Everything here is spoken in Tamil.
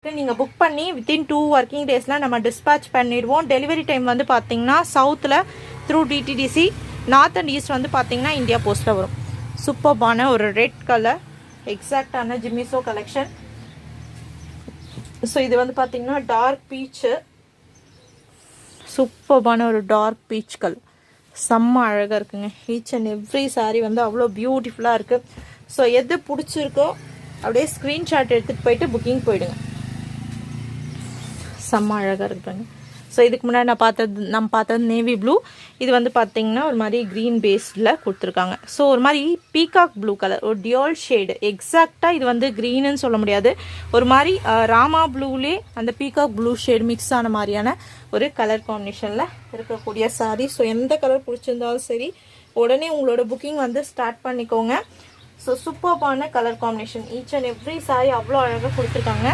நீங்கள் புக் பண்ணி வித்தின் 2 ஒர்க்கிங் டேஸில் நம்ம டிஸ்பேச் பண்ணிடுவோம். டெலிவரி டைம் வந்து பார்த்தீங்கன்னா சவுத்தில் through DTDC, north and east வந்து பார்த்தீங்கன்னா இந்தியா போஸ்ட்டில் வரும். சூப்பர்பான ஒரு ரெட் கலர் எக்ஸாக்டான ஜிம்மிசோ கலெக்ஷன். ஸோ இது வந்து பார்த்தீங்கன்னா டார்க் பீச்சு, சூப்பர்பான ஒரு டார்க் பீச் கலர், செம்ம அழகாக இருக்குங்க. ஈச் அண்ட் எவ்ரி சாரீ வந்து அவ்வளோ பியூட்டிஃபுல்லாக இருக்குது. ஸோ எது பிடிச்சிருக்கோ அப்படியே ஸ்க்ரீன்ஷாட் எடுத்துகிட்டு போயிட்டு புக்கிங் போயிடுங்க. செம்ம அழகாக இருக்குங்க. ஸோ இதுக்கு முன்னாடி நம்ம பார்த்தது நேவி ப்ளூ. இது வந்து பார்த்தீங்கன்னா ஒரு மாதிரி க்ரீன் பேஸில் கொடுத்துருக்காங்க. ஸோ ஒரு மாதிரி பீகாக் ப்ளூ கலர், ஒரு டியோல் ஷேடு. எக்ஸாக்டாக இது வந்து க்ரீனுன்னு சொல்ல முடியாது, ஒரு மாதிரி ராமா ப்ளூலே அந்த பீகாக் ப்ளூ ஷேடு மிக்ஸ் ஆன மாதிரியான ஒரு கலர் காம்பினேஷனில் இருக்கக்கூடிய சாரீ. ஸோ எந்த கலர் பிடிச்சிருந்தாலும் சரி உடனே உங்களோட புக்கிங் வந்து ஸ்டார்ட் பண்ணிக்கோங்க. ஸோ சூப்பர்பான colour combination, each and every sari அவ்வளோ அழகாக கொடுத்துருக்காங்க.